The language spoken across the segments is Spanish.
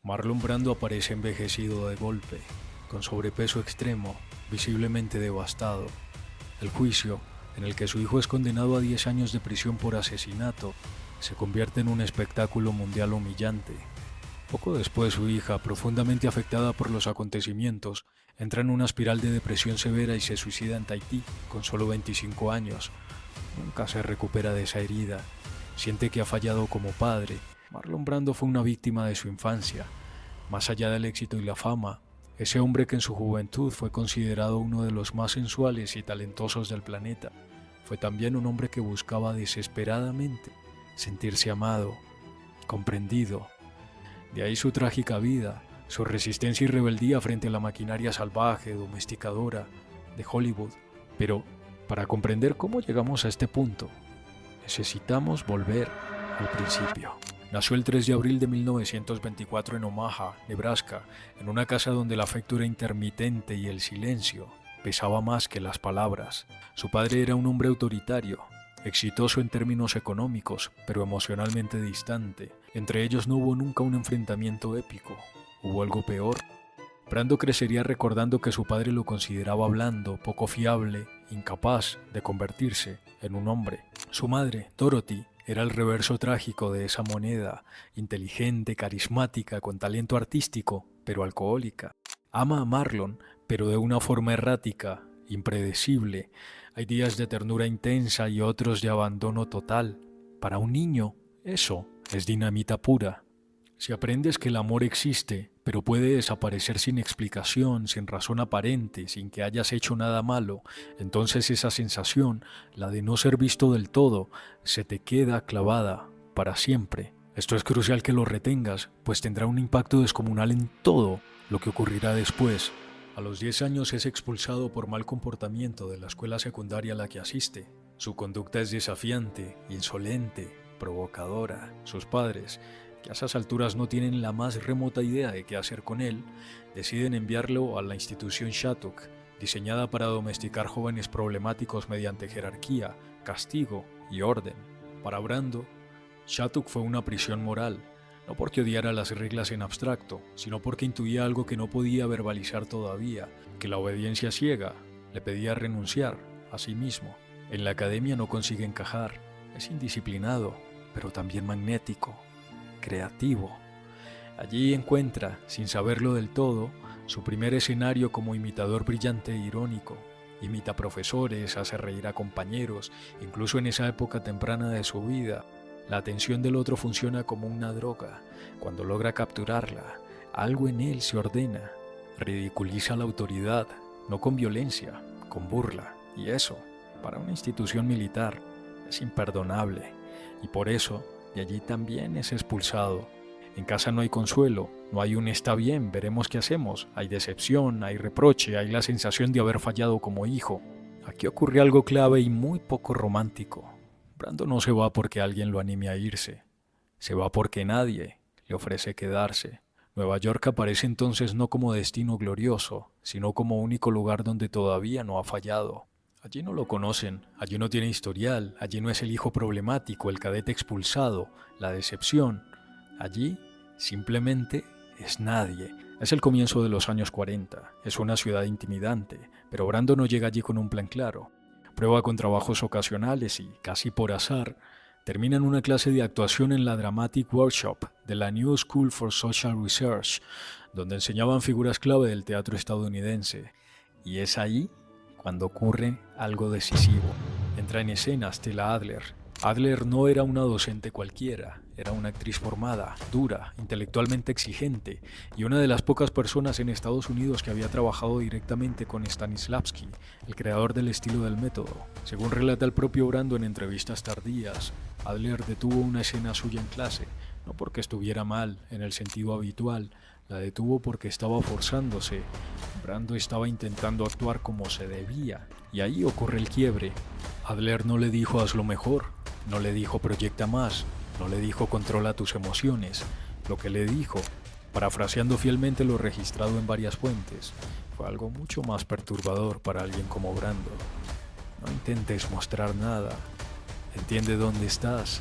Marlon Brando aparece envejecido de golpe, con sobrepeso extremo, visiblemente devastado. El juicio, en el que su hijo es condenado a 10 años de prisión por asesinato, se convierte en un espectáculo mundial humillante. Poco después, su hija, profundamente afectada por los acontecimientos, entra en una espiral de depresión severa y se suicida en Tahití, con solo 25 años. Nunca se recupera de esa herida. Siente que ha fallado como padre. Marlon Brando fue una víctima de su infancia. Más allá del éxito y la fama, ese hombre que en su juventud fue considerado uno de los más sensuales y talentosos del planeta, fue también un hombre que buscaba desesperadamente sentirse amado, comprendido. De ahí su trágica vida, su resistencia y rebeldía frente a la maquinaria salvaje, domesticadora de Hollywood. Pero, para comprender cómo llegamos a este punto, necesitamos volver al principio. Nació el 3 de abril de 1924 en Omaha, Nebraska, en una casa donde el afecto era intermitente y el silencio pesaba más que las palabras. Su padre era un hombre autoritario, exitoso en términos económicos, pero emocionalmente distante. Entre ellos no hubo nunca un enfrentamiento épico. ¿Hubo algo peor? Brando crecería recordando que su padre lo consideraba blando, poco fiable, incapaz de convertirse en un hombre. Su madre, Dorothy, era el reverso trágico de esa moneda, inteligente, carismática, con talento artístico, pero alcohólica. Ama a Marlon, pero de una forma errática, impredecible. Hay días de ternura intensa y otros de abandono total. Para un niño, eso es dinamita pura. Si aprendes que el amor existe, pero puede desaparecer sin explicación, sin razón aparente, sin que hayas hecho nada malo, entonces esa sensación, la de no ser visto del todo, se te queda clavada para siempre. Esto es crucial que lo retengas, pues tendrá un impacto descomunal en todo lo que ocurrirá después. A los 10 años es expulsado por mal comportamiento de la escuela secundaria a la que asiste. Su conducta es desafiante, insolente, provocadora. Sus padres, que a esas alturas no tienen la más remota idea de qué hacer con él, deciden enviarlo a la institución Shattuck, diseñada para domesticar jóvenes problemáticos mediante jerarquía, castigo y orden. Para Brando, Shattuck fue una prisión moral, no porque odiara las reglas en abstracto, sino porque intuía algo que no podía verbalizar todavía, que la obediencia ciega le pedía renunciar a sí mismo. En la academia no consigue encajar, es indisciplinado, pero también magnético, creativo. Allí encuentra, sin saberlo del todo, su primer escenario como imitador brillante e irónico. Imita profesores, hace reír a compañeros, incluso en esa época temprana de su vida. La atención del otro funciona como una droga. Cuando logra capturarla, algo en él se ordena. Ridiculiza la autoridad, no con violencia, con burla. Y eso, para una institución militar, es imperdonable. Y por eso, de allí también es expulsado. En casa no hay consuelo, no hay un está bien, veremos qué hacemos. Hay decepción, hay reproche, hay la sensación de haber fallado como hijo. Aquí ocurre algo clave y muy poco romántico. Brando no se va porque alguien lo anime a irse. Se va porque nadie le ofrece quedarse. Nueva York aparece entonces no como destino glorioso, sino como único lugar donde todavía no ha fallado. Allí no lo conocen, allí no tiene historial, allí no es el hijo problemático, el cadete expulsado, la decepción. Allí simplemente es nadie. Es el comienzo de los años 40, es una ciudad intimidante, pero Brando no llega allí con un plan claro. Prueba con trabajos ocasionales y, casi por azar, termina en una clase de actuación en la Dramatic Workshop de la New School for Social Research, donde enseñaban figuras clave del teatro estadounidense. Y es ahí cuando ocurre algo decisivo. Entra en escena Stella Adler. Adler no era una docente cualquiera, era una actriz formada, dura, intelectualmente exigente y una de las pocas personas en Estados Unidos que había trabajado directamente con Stanislavski, el creador del estilo del método. Según relata el propio Brando en entrevistas tardías, Adler detuvo una escena suya en clase, no porque estuviera mal en el sentido habitual, la detuvo porque estaba forzándose. Brando estaba intentando actuar como se debía y ahí ocurre el quiebre. Adler no le dijo hazlo mejor, no le dijo proyecta más, no le dijo controla tus emociones. Lo que le dijo, parafraseando fielmente lo registrado en varias fuentes, fue algo mucho más perturbador para alguien como Brando. No intentes mostrar nada, entiende dónde estás.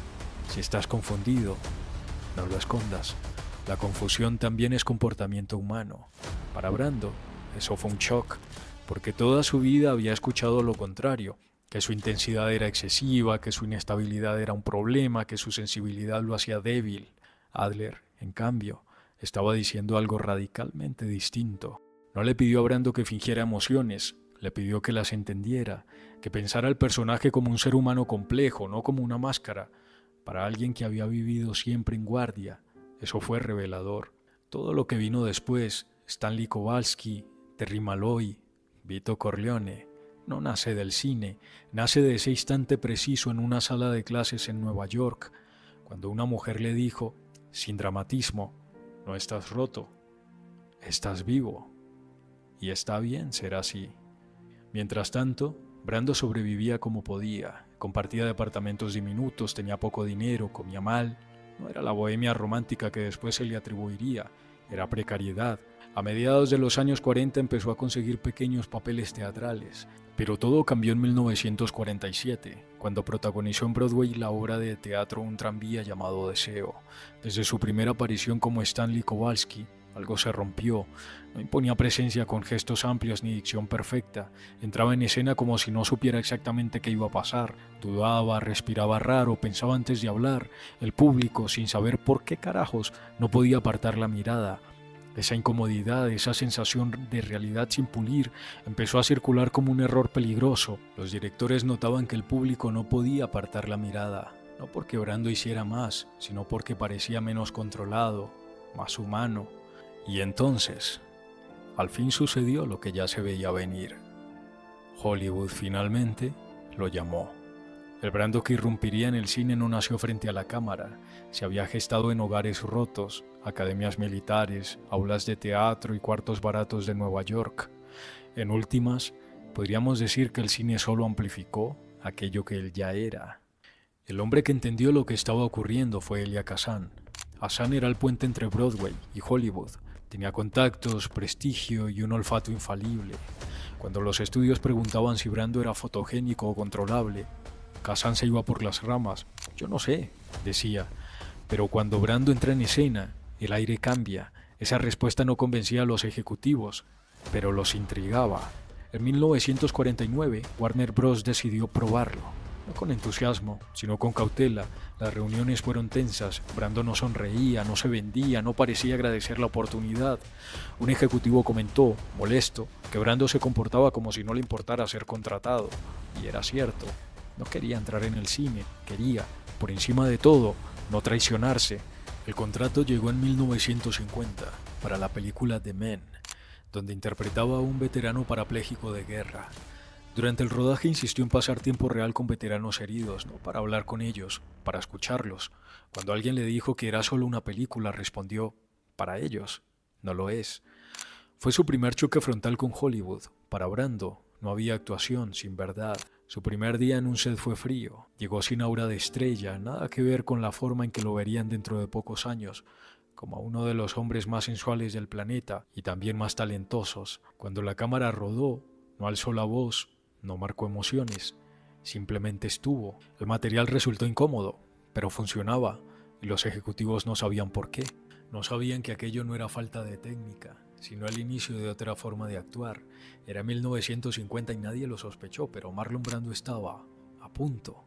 Si estás confundido, no lo escondas. La confusión también es comportamiento humano. Para Brando, eso fue un shock, porque toda su vida había escuchado lo contrario, que su intensidad era excesiva, que su inestabilidad era un problema, que su sensibilidad lo hacía débil. Adler, en cambio, estaba diciendo algo radicalmente distinto. No le pidió a Brando que fingiera emociones, le pidió que las entendiera, que pensara al personaje como un ser humano complejo, no como una máscara. Para alguien que había vivido siempre en guardia, eso fue revelador. Todo lo que vino después, Stanley Kowalski, Terry Malloy, Vito Corleone, no nace del cine, nace de ese instante preciso en una sala de clases en Nueva York, cuando una mujer le dijo, sin dramatismo, no estás roto, estás vivo, y está bien ser así. Mientras tanto, Brando sobrevivía como podía, compartía departamentos diminutos, tenía poco dinero, comía mal. No era la bohemia romántica que después se le atribuiría, era precariedad. A mediados de los años 40 empezó a conseguir pequeños papeles teatrales, pero todo cambió en 1947, cuando protagonizó en Broadway la obra de teatro Un tranvía llamado Deseo. Desde su primera aparición como Stanley Kowalski, algo se rompió. No imponía presencia con gestos amplios ni dicción perfecta. Entraba en escena como si no supiera exactamente qué iba a pasar. Dudaba, respiraba raro, pensaba antes de hablar. El público, sin saber por qué carajos, no podía apartar la mirada. Esa incomodidad, esa sensación de realidad sin pulir, empezó a circular como un error peligroso. Los directores notaban que el público no podía apartar la mirada. No porque Brando hiciera más, sino porque parecía menos controlado, más humano. Y entonces, al fin sucedió lo que ya se veía venir. Hollywood finalmente lo llamó. El Brando que irrumpiría en el cine no nació frente a la cámara, se había gestado en hogares rotos, academias militares, aulas de teatro y cuartos baratos de Nueva York. En últimas, podríamos decir que el cine solo amplificó aquello que él ya era. El hombre que entendió lo que estaba ocurriendo fue Elia Kazan. Kazan era el puente entre Broadway y Hollywood. Tenía contactos, prestigio y un olfato infalible. Cuando los estudios preguntaban si Brando era fotogénico o controlable, Kazan se iba por las ramas. Yo no sé, decía. Pero cuando Brando entra en escena, el aire cambia. Esa respuesta no convencía a los ejecutivos, pero los intrigaba. En 1949, Warner Bros. Decidió probarlo. No con entusiasmo, sino con cautela. Las reuniones fueron tensas. Brando no sonreía, no se vendía, no parecía agradecer la oportunidad. Un ejecutivo comentó, molesto, que Brando se comportaba como si no le importara ser contratado. Y era cierto. No quería entrar en el cine, quería, por encima de todo, no traicionarse. El contrato llegó en 1950 para la película The Men, donde interpretaba a un veterano parapléjico de guerra. Durante el rodaje insistió en pasar tiempo real con veteranos heridos, no para hablar con ellos, para escucharlos. Cuando alguien le dijo que era solo una película, respondió, para ellos, no lo es. Fue su primer choque frontal con Hollywood. Para Brando, no había actuación sin verdad. Su primer día en un set fue frío. Llegó sin aura de estrella, nada que ver con la forma en que lo verían dentro de pocos años, como a uno de los hombres más sensuales del planeta y también más talentosos. Cuando la cámara rodó, no alzó la voz, no marcó emociones, simplemente estuvo. El material resultó incómodo, pero funcionaba, y los ejecutivos no sabían por qué. No sabían que aquello no era falta de técnica, sino el inicio de otra forma de actuar. Era 1950 y nadie lo sospechó, pero Marlon Brando estaba a punto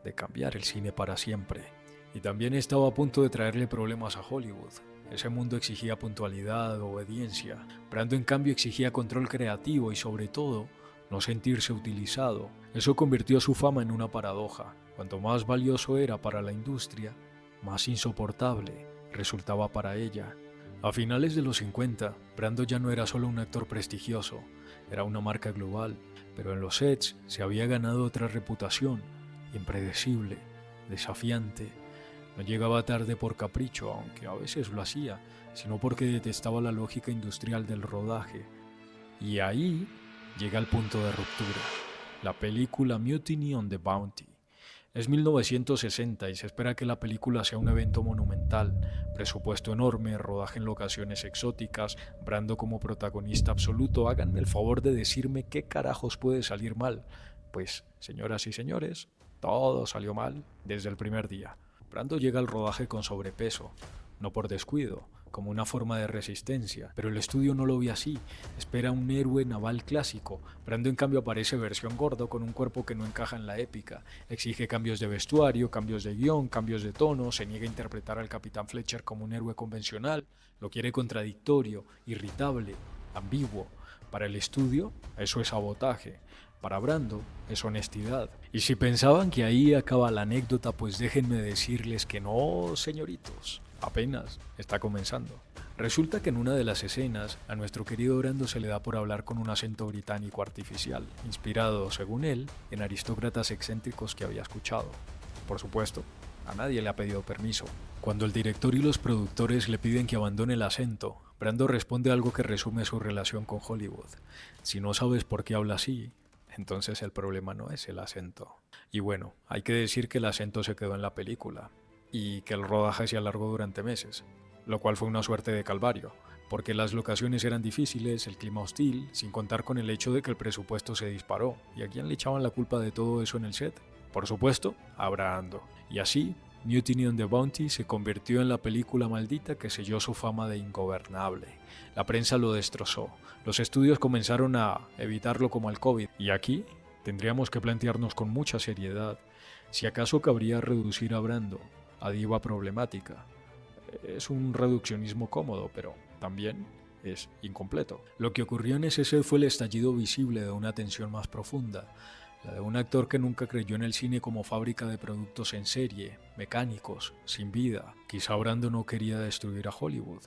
de cambiar el cine para siempre. Y también estaba a punto de traerle problemas a Hollywood. Ese mundo exigía puntualidad, obediencia. Brando en cambio exigía control creativo y sobre todo, no sentirse utilizado. Eso convirtió su fama en una paradoja. Cuanto más valioso era para la industria, más insoportable resultaba para ella. A finales de los 50, Brando ya no era solo un actor prestigioso, era una marca global, pero en los sets se había ganado otra reputación, impredecible, desafiante. No llegaba tarde por capricho, aunque a veces lo hacía, sino porque detestaba la lógica industrial del rodaje. Y ahí llega el punto de ruptura, la película Mutiny on the Bounty. Es 1960 y se espera que la película sea un evento monumental, presupuesto enorme, rodaje en locaciones exóticas, Brando como protagonista absoluto. Háganme el favor de decirme qué carajos puede salir mal. Pues, señoras y señores, todo salió mal desde el primer día. Brando llega al rodaje con sobrepeso, no por descuido, como una forma de resistencia, pero el estudio no lo ve así. Espera un héroe naval clásico. Brando en cambio aparece versión gordo con un cuerpo que no encaja en la épica. Exige cambios de vestuario, cambios de guión, cambios de tono, se niega a interpretar al Capitán Fletcher como un héroe convencional, lo quiere contradictorio, irritable, ambiguo. Para el estudio, eso es sabotaje. Para Brando, es honestidad. Y si pensaban que ahí acaba la anécdota, pues déjenme decirles que no, señoritos. Apenas está comenzando. Resulta que en una de las escenas, a nuestro querido Brando se le da por hablar con un acento británico artificial, inspirado, según él, en aristócratas excéntricos que había escuchado. Por supuesto, a nadie le ha pedido permiso. Cuando el director y los productores le piden que abandone el acento, Brando responde algo que resume su relación con Hollywood. Si no sabes por qué habla así, entonces el problema no es el acento. Y bueno, hay que decir que el acento se quedó en la película y que el rodaje se alargó durante meses, lo cual fue una suerte de calvario, porque las locaciones eran difíciles, el clima hostil, sin contar con el hecho de que el presupuesto se disparó. ¿Y a quién le echaban la culpa de todo eso en el set? Por supuesto, a Brando. Y así, Mutiny on the Bounty se convirtió en la película maldita que selló su fama de ingobernable. La prensa lo destrozó. Los estudios comenzaron a evitarlo como al COVID. Y aquí tendríamos que plantearnos con mucha seriedad si acaso cabría reducir a Brando a diva problemática. Es un reduccionismo cómodo, pero también es incompleto. Lo que ocurrió en ese set fue el estallido visible de una tensión más profunda, la de un actor que nunca creyó en el cine como fábrica de productos en serie, mecánicos, sin vida. Quizá Brando no quería destruir a Hollywood.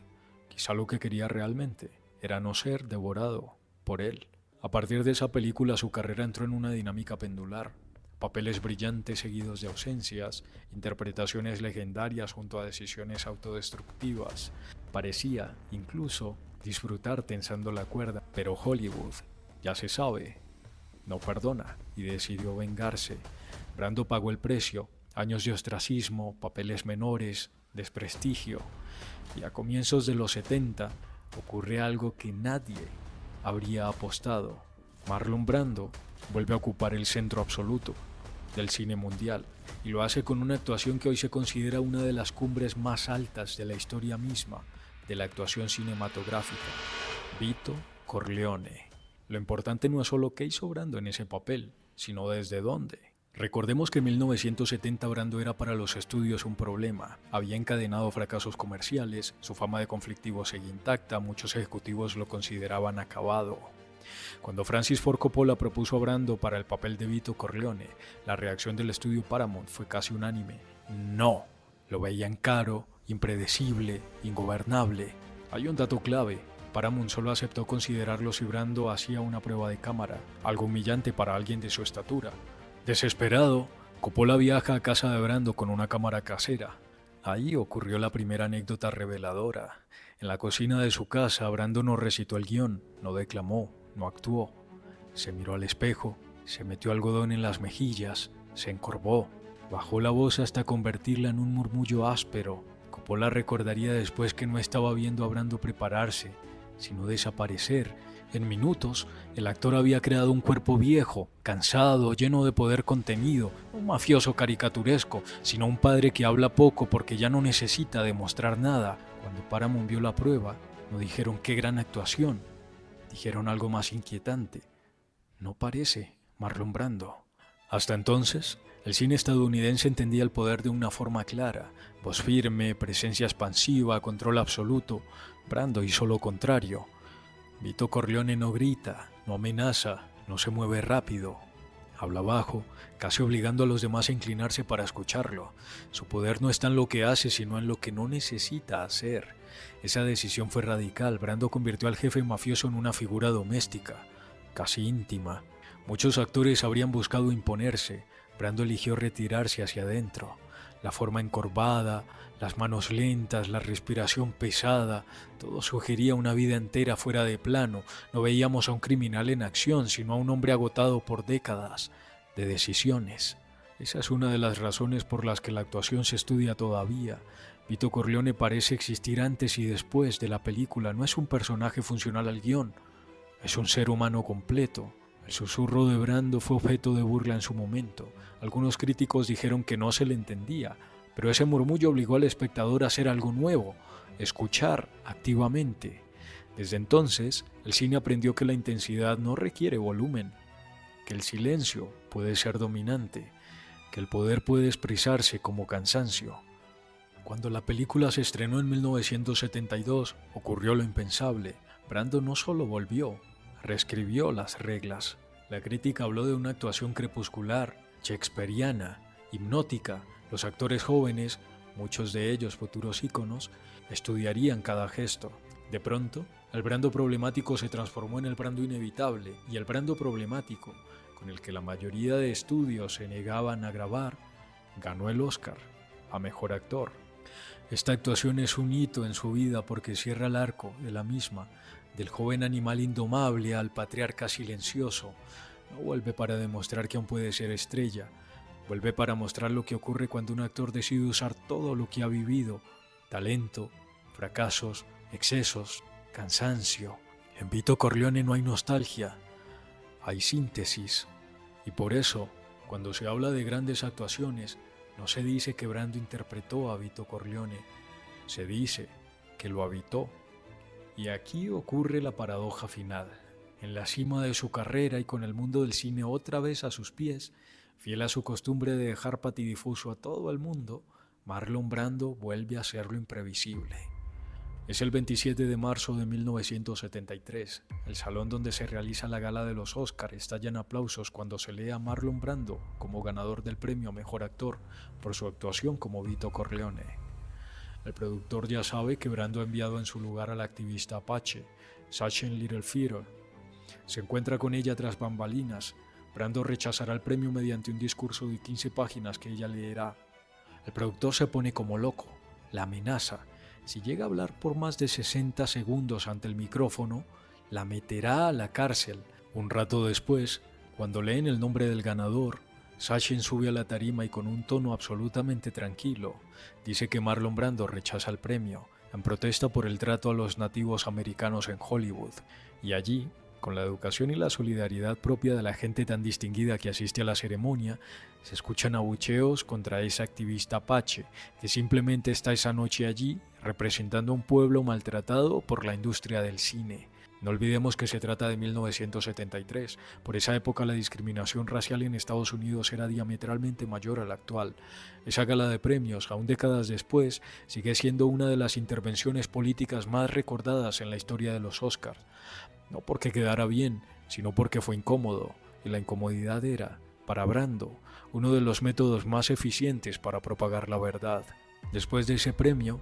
Quizá lo que quería realmente era no ser devorado por él. A partir de esa película su carrera entró en una dinámica pendular. Papeles brillantes seguidos de ausencias, interpretaciones legendarias junto a decisiones autodestructivas. Parecía, incluso, disfrutar tensando la cuerda, pero Hollywood, ya se sabe, no perdona y decidió vengarse. Brando pagó el precio, años de ostracismo, papeles menores, desprestigio. Y a comienzos de los 70 ocurre algo que nadie habría apostado. Marlon Brando vuelve a ocupar el centro absoluto del cine mundial y lo hace con una actuación que hoy se considera una de las cumbres más altas de la historia misma de la actuación cinematográfica. Vito Corleone. Lo importante no es solo qué hizo Brando en ese papel, sino desde dónde. Recordemos que en 1970 Brando era para los estudios un problema. Había encadenado fracasos comerciales, su fama de conflictivo seguía intacta, muchos ejecutivos lo consideraban acabado. Cuando Francis Ford Coppola propuso a Brando para el papel de Vito Corleone, la reacción del estudio Paramount fue casi unánime. No, lo veían caro, impredecible, ingobernable. Hay un dato clave. Paramount solo aceptó considerarlo si Brando hacía una prueba de cámara, algo humillante para alguien de su estatura. Desesperado, Coppola viaja a casa de Brando con una cámara casera. Ahí ocurrió la primera anécdota reveladora. En la cocina de su casa, Brando no recitó el guión, no declamó, no actuó. Se miró al espejo, se metió algodón en las mejillas, se encorvó, bajó la voz hasta convertirla en un murmullo áspero. Coppola recordaría después que no estaba viendo a Brando prepararse, sino desaparecer. En minutos, el actor había creado un cuerpo viejo, cansado, lleno de poder contenido, no un mafioso caricaturesco, sino un padre que habla poco porque ya no necesita demostrar nada. Cuando Paramount vio la prueba, no dijeron qué gran actuación, dijeron algo más inquietante. No parece Marlon Brando. Hasta entonces, el cine estadounidense entendía el poder de una forma clara, voz firme, presencia expansiva, control absoluto. Brando hizo lo contrario. Vito Corleone no grita, no amenaza, no se mueve rápido. Habla bajo, casi obligando a los demás a inclinarse para escucharlo. Su poder no está en lo que hace, sino en lo que no necesita hacer. Esa decisión fue radical. Brando convirtió al jefe mafioso en una figura doméstica, casi íntima. Muchos actores habrían buscado imponerse. Brando eligió retirarse hacia adentro. La forma encorvada, las manos lentas, la respiración pesada, todo sugería una vida entera fuera de plano. No veíamos a un criminal en acción, sino a un hombre agotado por décadas de decisiones. Esa es una de las razones por las que la actuación se estudia todavía. Vito Corleone parece existir antes y después de la película. No es un personaje funcional al guión, es un ser humano completo. El susurro de Brando fue objeto de burla en su momento. Algunos críticos dijeron que no se le entendía. Pero ese murmullo obligó al espectador a hacer algo nuevo, escuchar activamente. Desde entonces, el cine aprendió que la intensidad no requiere volumen, que el silencio puede ser dominante, que el poder puede expresarse como cansancio. Cuando la película se estrenó en 1972, ocurrió lo impensable. Brando no solo volvió, reescribió las reglas. La crítica habló de una actuación crepuscular, shakespeariana, hipnótica. Los actores jóvenes, muchos de ellos futuros íconos, estudiarían cada gesto. De pronto, el Brando problemático se transformó en el Brando inevitable, y el Brando problemático, con el que la mayoría de estudios se negaban a grabar, ganó el Oscar a Mejor Actor. Esta actuación es un hito en su vida porque cierra el arco de la misma, del joven animal indomable al patriarca silencioso. No vuelve para demostrar que aún puede ser estrella, vuelve para mostrar lo que ocurre cuando un actor decide usar todo lo que ha vivido: talento, fracasos, excesos, cansancio. En Vito Corleone no hay nostalgia, hay síntesis. Y por eso, cuando se habla de grandes actuaciones, no se dice que Brando interpretó a Vito Corleone, se dice que lo habitó. Y aquí ocurre la paradoja final. En la cima de su carrera y con el mundo del cine otra vez a sus pies, fiel a su costumbre de dejar patidifuso a todo el mundo, Marlon Brando vuelve a ser lo imprevisible. Es el 27 de marzo de 1973. El salón donde se realiza la gala de los Oscar estalla en aplausos cuando se lee a Marlon Brando como ganador del premio a Mejor Actor por su actuación como Vito Corleone. El productor ya sabe que Brando ha enviado en su lugar a la activista apache, Sachin Littlefield. Se encuentra con ella tras bambalinas. Brando rechazará el premio mediante un discurso de 15 páginas que ella leerá. El productor se pone como loco, la amenaza. Si llega a hablar por más de 60 segundos ante el micrófono, la meterá a la cárcel. Un rato después, cuando leen el nombre del ganador, Sachin sube a la tarima y con un tono absolutamente tranquilo, dice que Marlon Brando rechaza el premio, en protesta por el trato a los nativos americanos en Hollywood. Y allí, con la educación y la solidaridad propia de la gente tan distinguida que asiste a la ceremonia, se escuchan abucheos contra esa activista apache, que simplemente está esa noche allí representando a un pueblo maltratado por la industria del cine. No olvidemos que se trata de 1973. Por esa época la discriminación racial en Estados Unidos era diametralmente mayor a la actual. Esa gala de premios, aún décadas después, sigue siendo una de las intervenciones políticas más recordadas en la historia de los Oscars. No porque quedara bien, sino porque fue incómodo, y la incomodidad era, para Brando, uno de los métodos más eficientes para propagar la verdad. Después de ese premio,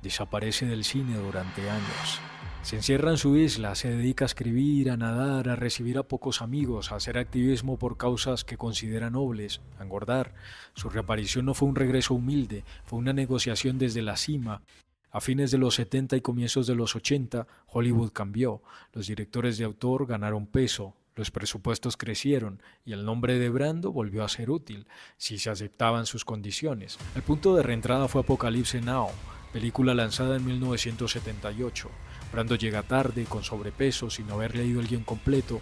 desaparece del cine durante años. Se encierra en su isla, se dedica a escribir, a nadar, a recibir a pocos amigos, a hacer activismo por causas que considera nobles, a engordar. Su reaparición no fue un regreso humilde, fue una negociación desde la cima. A fines de los 70 y comienzos de los 80, Hollywood cambió. Los directores de autor ganaron peso, los presupuestos crecieron y el nombre de Brando volvió a ser útil, si se aceptaban sus condiciones. El punto de reentrada fue Apocalypse Now, película lanzada en 1978. Brando llega tarde, con sobrepeso, sin haber leído el guión completo.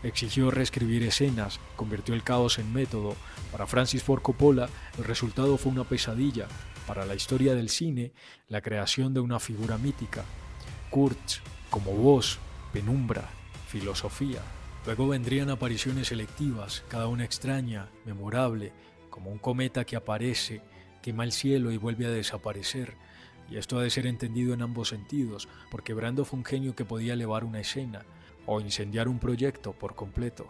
Exigió reescribir escenas, convirtió el caos en método. Para Francis Ford Coppola, el resultado fue una pesadilla. Para la historia del cine, la creación de una figura mítica. Kurtz, como voz, penumbra, filosofía. Luego vendrían apariciones selectivas, cada una extraña, memorable, como un cometa que aparece, quema el cielo y vuelve a desaparecer. Y esto ha de ser entendido en ambos sentidos, porque Brando fue un genio que podía elevar una escena o incendiar un proyecto por completo.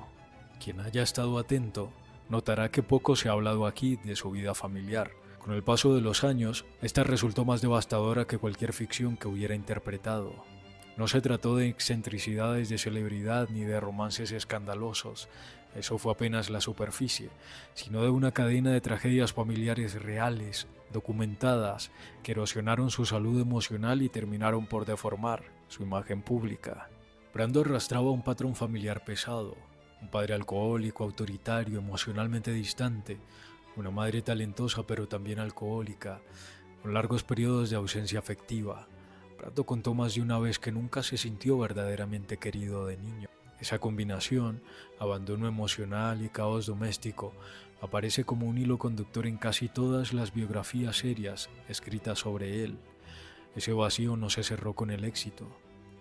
Quien haya estado atento notará que poco se ha hablado aquí de su vida familiar. Con el paso de los años, esta resultó más devastadora que cualquier ficción que hubiera interpretado. No se trató de excentricidades de celebridad ni de romances escandalosos, eso fue apenas la superficie, sino de una cadena de tragedias familiares reales, documentadas, que erosionaron su salud emocional y terminaron por deformar su imagen pública. Brando arrastraba un patrón familiar pesado, un padre alcohólico, autoritario, emocionalmente distante, una madre talentosa pero también alcohólica, con largos periodos de ausencia afectiva. Brando contó más de una vez que nunca se sintió verdaderamente querido de niño. Esa combinación, abandono emocional y caos doméstico, aparece como un hilo conductor en casi todas las biografías serias escritas sobre él. Ese vacío no se cerró con el éxito,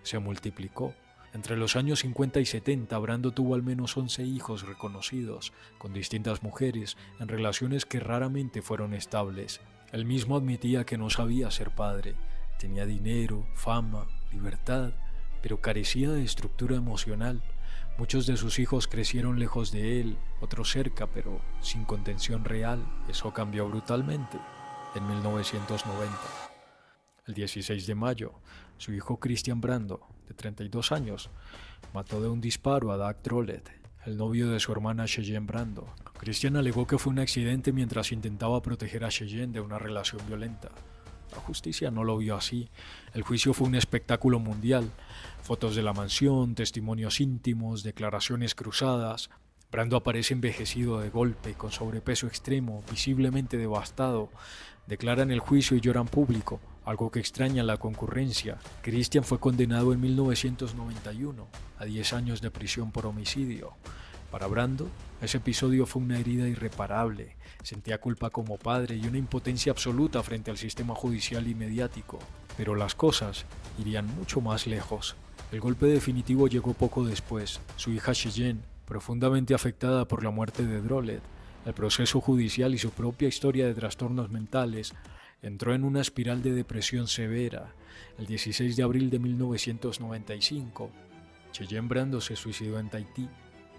se multiplicó. Entre los años 50 y 70, Brando tuvo al menos 11 hijos reconocidos, con distintas mujeres, en relaciones que raramente fueron estables. Él mismo admitía que no sabía ser padre. Tenía dinero, fama, libertad, pero carecía de estructura emocional. Muchos de sus hijos crecieron lejos de él, otros cerca, pero sin contención real. Eso cambió brutalmente en 1990. El 16 de mayo, su hijo Christian Brando, de 32 años, mató de un disparo a Doug Drolet, el novio de su hermana Cheyenne Brando. Christian alegó que fue un accidente mientras intentaba proteger a Cheyenne de una relación violenta. La justicia no lo vio así. El juicio fue un espectáculo mundial. Fotos de la mansión, testimonios íntimos, declaraciones cruzadas. Brando aparece envejecido de golpe, con sobrepeso extremo, visiblemente devastado. Declara en el juicio y llora en público, algo que extraña a la concurrencia. Christian fue condenado en 1991 a 10 años de prisión por homicidio. Para Brando, ese episodio fue una herida irreparable. Sentía culpa como padre y una impotencia absoluta frente al sistema judicial y mediático. Pero las cosas irían mucho más lejos. El golpe definitivo llegó poco después. Su hija Cheyenne, profundamente afectada por la muerte de Drolet, el proceso judicial y su propia historia de trastornos mentales, entró en una espiral de depresión severa. El 16 de abril de 1995, Cheyenne Brando se suicidó en Tahití,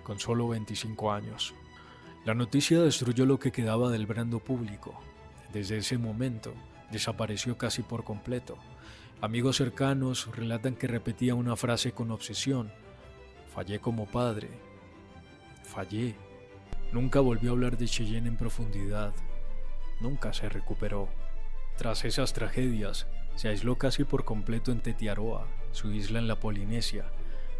con solo 25 años. La noticia destruyó lo que quedaba del Brando público. Desde ese momento, desapareció casi por completo. Amigos cercanos relatan que repetía una frase con obsesión: fallé como padre, fallé. Nunca volvió a hablar de Cheyenne en profundidad. Nunca se recuperó. Tras esas tragedias, se aisló casi por completo en Tetiaroa, su isla en la Polinesia.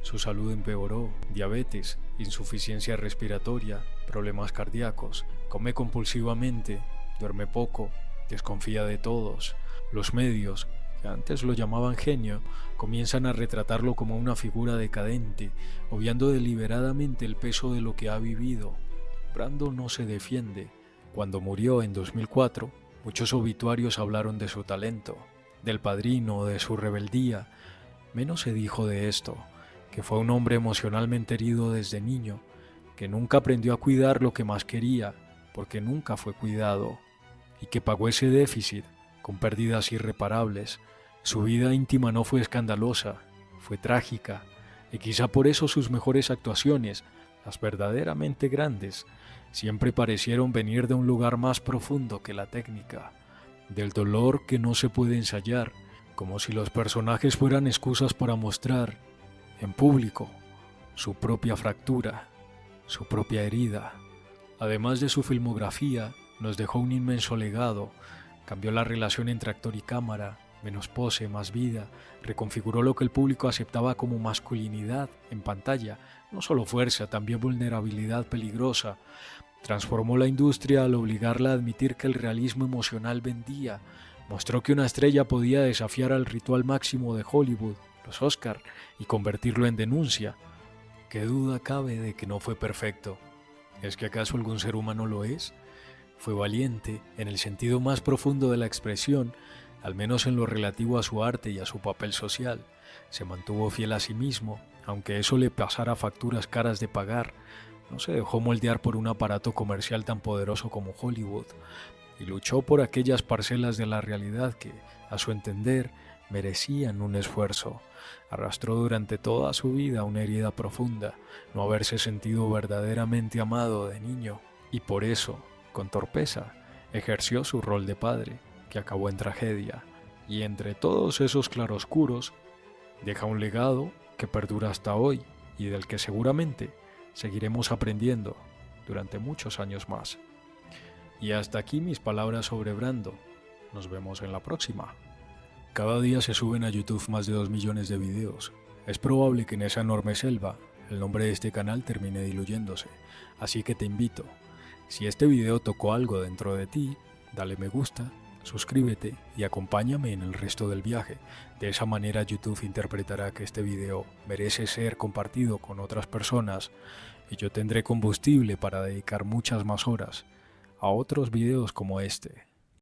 Su salud empeoró: diabetes, insuficiencia respiratoria, problemas cardíacos, come compulsivamente, duerme poco, desconfía de todos. Los medios, que antes lo llamaban genio, comienzan a retratarlo como una figura decadente, obviando deliberadamente el peso de lo que ha vivido. Brando no se defiende. Cuando murió en 2004, muchos obituarios hablaron de su talento, del padrino, de su rebeldía. Menos se dijo de esto, que fue un hombre emocionalmente herido desde niño, que nunca aprendió a cuidar lo que más quería, porque nunca fue cuidado, y que pagó ese déficit con pérdidas irreparables. Su vida íntima no fue escandalosa, fue trágica, y quizá por eso sus mejores actuaciones, las verdaderamente grandes, siempre parecieron venir de un lugar más profundo que la técnica, del dolor que no se puede ensayar, como si los personajes fueran excusas para mostrar en público su propia fractura, su propia herida. Además de su filmografía, nos dejó un inmenso legado. Cambió la relación entre actor y cámara, menos pose, más vida, reconfiguró lo que el público aceptaba como masculinidad en pantalla, no solo fuerza, también vulnerabilidad peligrosa. Transformó la industria al obligarla a admitir que el realismo emocional vendía. Mostró que una estrella podía desafiar al ritual máximo de Hollywood, los Oscar, y convertirlo en denuncia. ¿Qué duda cabe de que no fue perfecto? ¿Es que acaso algún ser humano lo es? Fue valiente en el sentido más profundo de la expresión, al menos en lo relativo a su arte y a su papel social. Se mantuvo fiel a sí mismo, aunque eso le pasara facturas caras de pagar. No se dejó moldear por un aparato comercial tan poderoso como Hollywood, y luchó por aquellas parcelas de la realidad que, a su entender, merecían un esfuerzo. Arrastró durante toda su vida una herida profunda, no haberse sentido verdaderamente amado de niño, y por eso, con torpeza, ejerció su rol de padre, que acabó en tragedia. Y entre todos esos claroscuros, deja un legado que perdura hasta hoy y del que seguramente seguiremos aprendiendo durante muchos años más. Y hasta aquí mis palabras sobre Brando. Nos vemos en la próxima. Cada día se suben a YouTube más de 2 millones de videos. Es probable que en esa enorme selva el nombre de este canal termine diluyéndose, así que te invito, si este video tocó algo dentro de ti, dale me gusta, suscríbete y acompáñame en el resto del viaje. De esa manera YouTube interpretará que este video merece ser compartido con otras personas y yo tendré combustible para dedicar muchas más horas a otros videos como este.